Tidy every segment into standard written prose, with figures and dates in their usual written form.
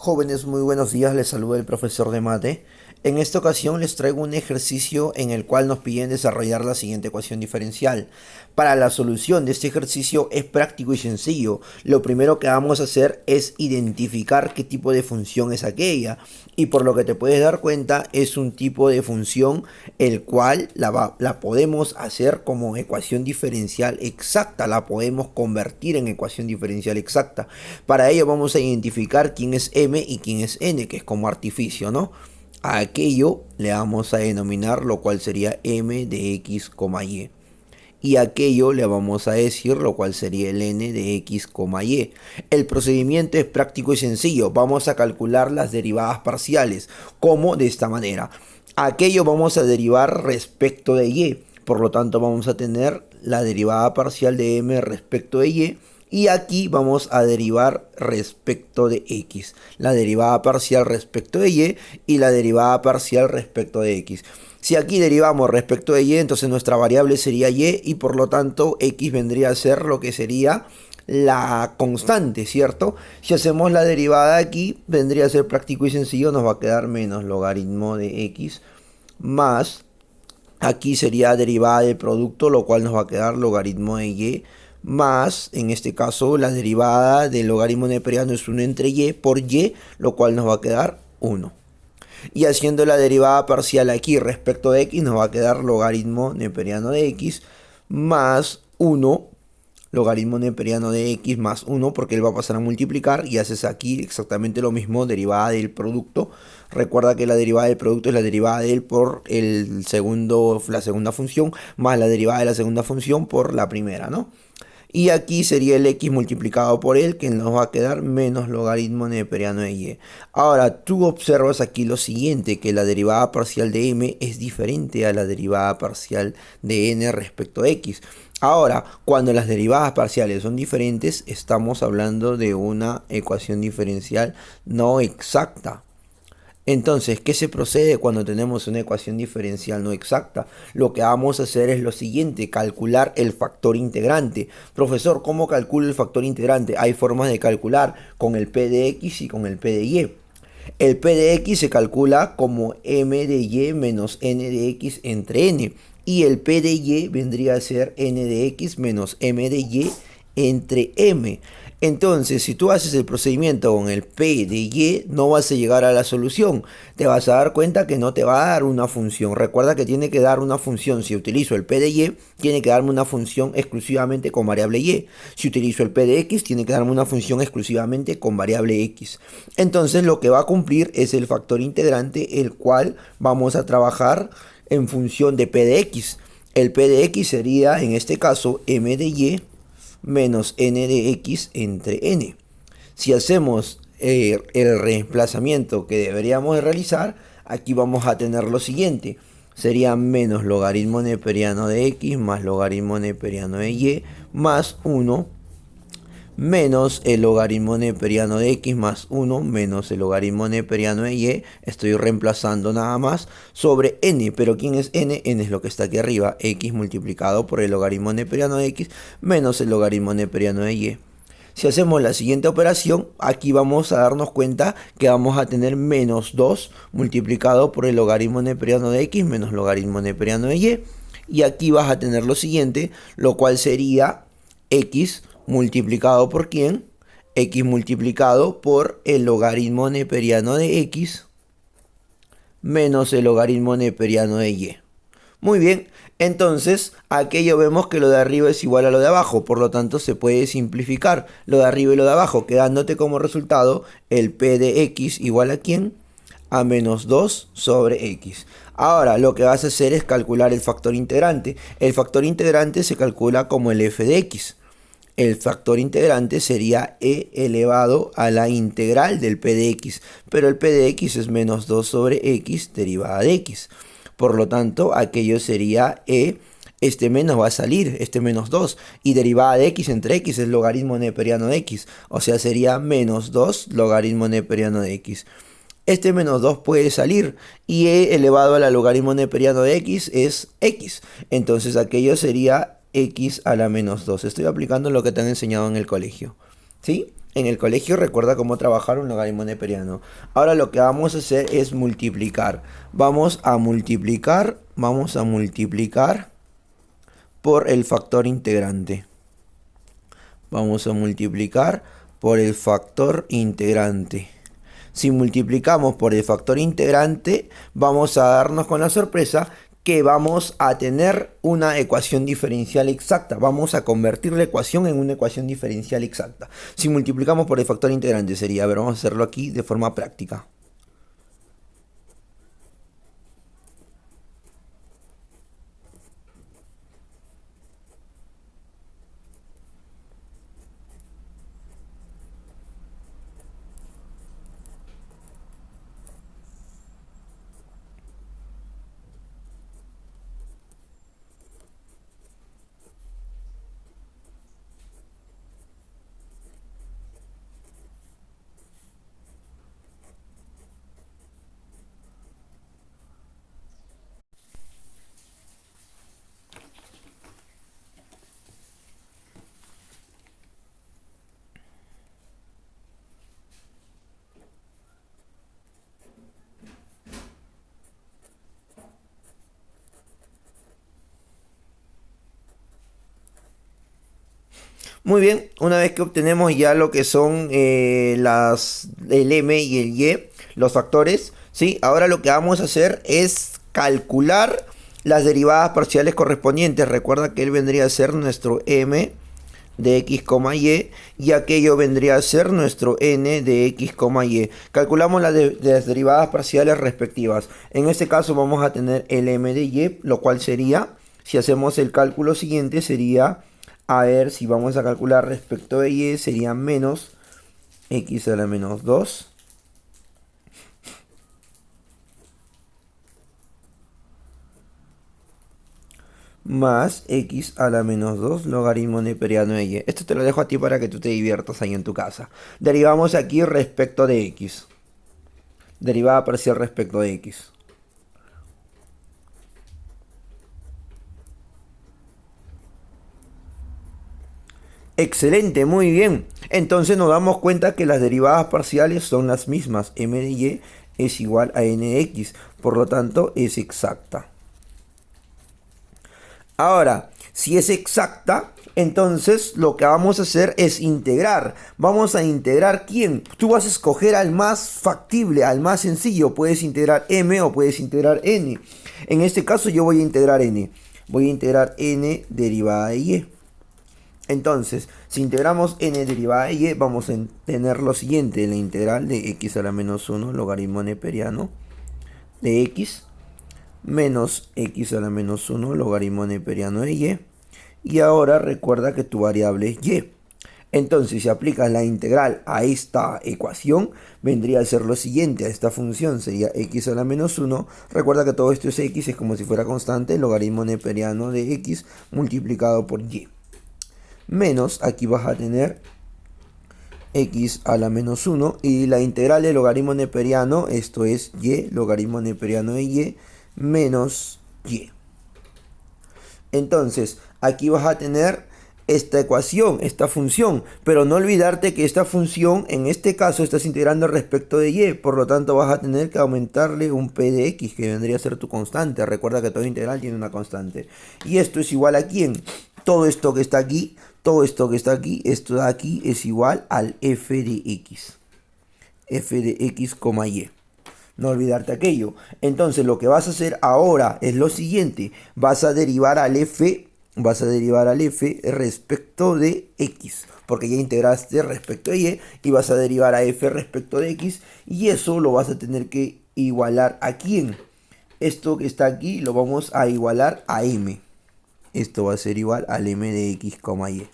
Jóvenes, muy buenos días, les saluda el profesor de mate. En esta ocasión les traigo un ejercicio en el cual nos piden desarrollar la siguiente ecuación diferencial. Para la solución de este ejercicio es práctico y sencillo. Lo primero que vamos a hacer es identificar qué tipo de función es aquella. Y por lo que te puedes dar cuenta es un tipo de función el cual la podemos hacer como ecuación diferencial exacta. La podemos convertir en ecuación diferencial exacta. Para ello vamos a identificar quién es m y quién es n, que es como artificio, ¿no? A aquello le vamos a denominar lo cual sería m de x, y. Y aquello le vamos a decir lo cual sería el n de x, y. El procedimiento es práctico y sencillo. Vamos a calcular las derivadas parciales. Como de esta manera. Aquello vamos a derivar respecto de y. Por lo tanto vamos a tener la derivada parcial de m respecto de y. Y aquí vamos a derivar respecto de x. La derivada parcial respecto de y la derivada parcial respecto de x. Si aquí derivamos respecto de y, entonces nuestra variable sería y por lo tanto x vendría a ser lo que sería la constante, ¿cierto? Si hacemos la derivada aquí, vendría a ser práctico y sencillo, nos va a quedar menos logaritmo de x más, aquí sería derivada del producto, lo cual nos va a quedar logaritmo de y más, en este caso, la derivada del logaritmo neperiano es 1 entre y por y, lo cual nos va a quedar 1. Y haciendo la derivada parcial aquí respecto de x, nos va a quedar logaritmo neperiano de x más 1, logaritmo neperiano de x más 1, porque él va a pasar a multiplicar y haces aquí exactamente lo mismo, derivada del producto. Recuerda que la derivada del producto es la derivada de él por la segunda función, más la derivada de la segunda función por la primera, ¿no? Y aquí sería el x multiplicado por él, que nos va a quedar menos logaritmo neperiano de y. Ahora, tú observas aquí lo siguiente, que la derivada parcial de m es diferente a la derivada parcial de n respecto a x. Ahora, cuando las derivadas parciales son diferentes, estamos hablando de una ecuación diferencial no exacta. Entonces, ¿qué se procede cuando tenemos una ecuación diferencial no exacta? Lo que vamos a hacer es lo siguiente, calcular el factor integrante. Profesor, ¿cómo calculo el factor integrante? Hay formas de calcular con el p de x y con el p de y. El p de x se calcula como m de y menos n de x entre n. Y el p de y vendría a ser n de x menos m de y entre m. Entonces, si tú haces el procedimiento con el p de y, no vas a llegar a la solución. Te vas a dar cuenta que no te va a dar una función. Recuerda que tiene que dar una función. Si utilizo el p de y, tiene que darme una función exclusivamente con variable y. Si utilizo el p de x, tiene que darme una función exclusivamente con variable x. Entonces, lo que va a cumplir es el factor integrante, el cual vamos a trabajar en función de p de x. El p de x sería, en este caso, m de y menos n de x entre n. Si hacemos el reemplazamiento que deberíamos de realizar, aquí vamos a tener lo siguiente. Sería menos logaritmo neperiano de x más logaritmo neperiano de y más 1 menos el logaritmo neperiano de x más 1 menos el logaritmo neperiano de y. Estoy reemplazando nada más sobre n, pero ¿quién es n? N es lo que está aquí arriba, x multiplicado por el logaritmo neperiano de x menos el logaritmo neperiano de y. Si hacemos la siguiente operación, aquí vamos a darnos cuenta que vamos a tener menos 2 multiplicado por el logaritmo neperiano de x menos logaritmo neperiano de y. Y aquí vas a tener lo siguiente, lo cual sería x multiplicado por ¿quién? X multiplicado por el logaritmo neperiano de x menos el logaritmo neperiano de y. Muy bien, entonces aquello vemos que lo de arriba es igual a lo de abajo, por lo tanto se puede simplificar lo de arriba y lo de abajo, quedándote como resultado el p de x igual a ¿quién? A menos 2 sobre x. Ahora lo que vas a hacer es calcular el factor integrante. El factor integrante se calcula como el f de x. El factor integrante sería e elevado a la integral del p de x, pero el p de x es menos 2 sobre x derivada de x. Por lo tanto, aquello sería e, este menos va a salir, este menos 2, y derivada de x entre x es logaritmo neperiano de x, o sea, sería menos 2 logaritmo neperiano de x. Este menos 2 puede salir y e elevado a la logaritmo neperiano de x es x, entonces aquello sería x a la menos 2. Estoy aplicando lo que te han enseñado en el colegio, ¿sí? En el colegio recuerda cómo trabajar un logaritmo neperiano. Ahora lo que vamos a hacer es multiplicar. Vamos a multiplicar por el factor integrante. Vamos a multiplicar por el factor integrante. Si multiplicamos por el factor integrante, vamos a darnos con la sorpresa que vamos a tener una ecuación diferencial exacta. Vamos a convertir la ecuación en una ecuación diferencial exacta. Si multiplicamos por el factor integrante sería, a ver, vamos a hacerlo aquí de forma práctica. Muy bien, una vez que obtenemos ya lo que son el m y el y, los factores, ¿sí? Ahora lo que vamos a hacer es calcular las derivadas parciales correspondientes. Recuerda que él vendría a ser nuestro m de x, y aquello vendría a ser nuestro n de x, y. Calculamos las derivadas parciales respectivas. En este caso vamos a tener el m de y, lo cual sería, si hacemos el cálculo siguiente, sería... A ver, si vamos a calcular respecto de y, sería menos x a la menos 2 más x a la menos 2 logaritmo neperiano de y. Esto te lo dejo a ti para que tú te diviertas ahí en tu casa. Derivamos aquí respecto de x. Derivada parcial respecto de x. Excelente, muy bien. Entonces nos damos cuenta que las derivadas parciales son las mismas. M de y es igual a n de x. Por lo tanto, es exacta. Ahora, si es exacta, entonces lo que vamos a hacer es integrar. Vamos a integrar ¿quién? Tú vas a escoger al más factible, al más sencillo. Puedes integrar m o puedes integrar n. En este caso yo voy a integrar n. Voy a integrar n derivada de y. Entonces, si integramos n derivada de y, vamos a tener lo siguiente. La integral de x a la menos 1 logaritmo neperiano de x menos x a la menos 1 logaritmo neperiano de y. Y ahora recuerda que tu variable es y. Entonces, si aplicas la integral a esta ecuación, vendría a ser lo siguiente. A esta función sería x a la menos 1. Recuerda que todo esto es x, es como si fuera constante. Logaritmo neperiano de x multiplicado por y. Menos, aquí vas a tener x a la menos 1. Y la integral del logaritmo neperiano, esto es y, logaritmo neperiano de y, menos y. Entonces, aquí vas a tener esta ecuación, esta función, pero no olvidarte que esta función, en este caso, estás integrando respecto de y, por lo tanto vas a tener que aumentarle un p de x, que vendría a ser tu constante. Recuerda que toda integral tiene una constante. Y esto es igual a ¿quién? Todo esto que está aquí, todo esto que está aquí, esto de aquí es igual al f de x. F de x, y. No olvidarte aquello. Entonces lo que vas a hacer ahora es lo siguiente. Vas a derivar al f respecto de x. Porque ya integraste respecto de y. Y vas a derivar a f respecto de x. Y eso lo vas a tener que igualar a ¿quién? Esto que está aquí lo vamos a igualar a m. Esto va a ser igual al m de x, y.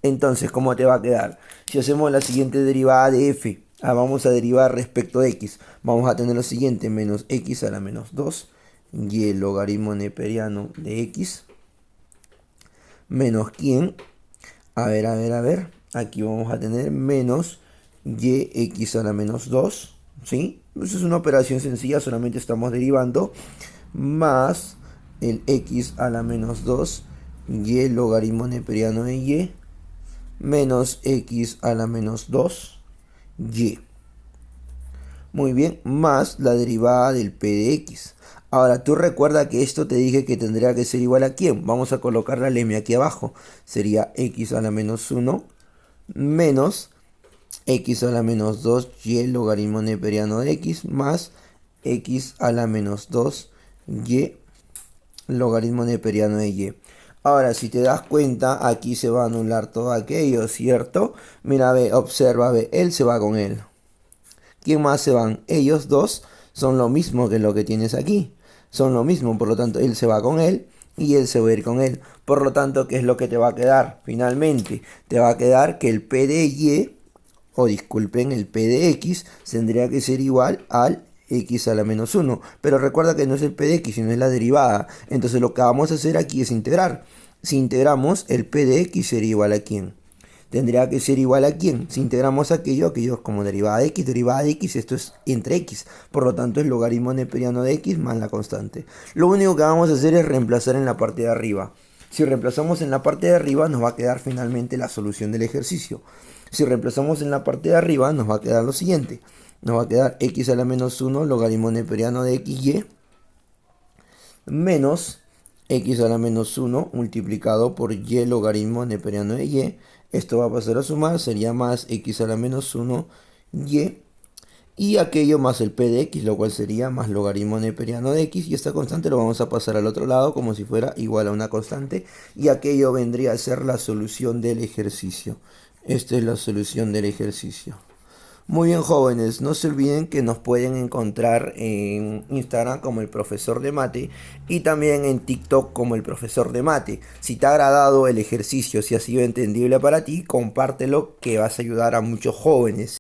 Entonces, ¿cómo te va a quedar? Si hacemos la siguiente derivada de f, vamos a derivar respecto de x. Vamos a tener lo siguiente, menos x a la menos 2, y el logaritmo neperiano de x, menos ¿quién? A ver. Aquí vamos a tener menos y x a la menos 2, ¿sí? Eso es una operación sencilla, solamente estamos derivando, más el x a la menos 2 y el logaritmo neperiano de y, menos x a la menos 2y. Muy bien, más la derivada del p de x. Ahora, tú recuerda que esto te dije que tendría que ser igual a ¿quién? Vamos a colocar la lemi aquí abajo. Sería x a la menos 1 menos x a la menos 2y logaritmo neperiano de x más x a la menos 2y logaritmo neperiano de y. Ahora, si te das cuenta, aquí se va a anular todo aquello, ¿cierto? Mira, ve, observa, ve, él se va con él. ¿Quién más se van? Ellos dos son lo mismo que lo que tienes aquí. Son lo mismo, por lo tanto, él se va con él y él se va a ir con él. Por lo tanto, ¿qué es lo que te va a quedar? Finalmente, te va a quedar que el p de y, o disculpen, el p de x, tendría que ser igual al x a la menos 1. Pero recuerda que no es el p de x, sino es la derivada. Entonces lo que vamos a hacer aquí es integrar. Si integramos, el p de x sería igual a ¿quién? Tendría que ser igual a ¿quién? Si integramos aquello es como derivada de x, esto es entre x. Por lo tanto, es logaritmo neperiano de x más la constante. Lo único que vamos a hacer es reemplazar en la parte de arriba. Si reemplazamos en la parte de arriba, nos va a quedar finalmente la solución del ejercicio. Si reemplazamos en la parte de arriba, nos va a quedar lo siguiente. Nos va a quedar x a la menos 1 logaritmo neperiano de xy menos x a la menos 1 multiplicado por y logaritmo neperiano de y. Esto va a pasar a sumar, sería más x a la menos 1 y aquello más el p de x, lo cual sería más logaritmo neperiano de x, y esta constante lo vamos a pasar al otro lado como si fuera igual a una constante, y aquello vendría a ser la solución del ejercicio. Esta es la solución del ejercicio. Muy bien, jóvenes, no se olviden que nos pueden encontrar en Instagram como el profesor de mate y también en TikTok como el profesor de mate. Si te ha agradado el ejercicio, si ha sido entendible para ti, compártelo, que vas a ayudar a muchos jóvenes.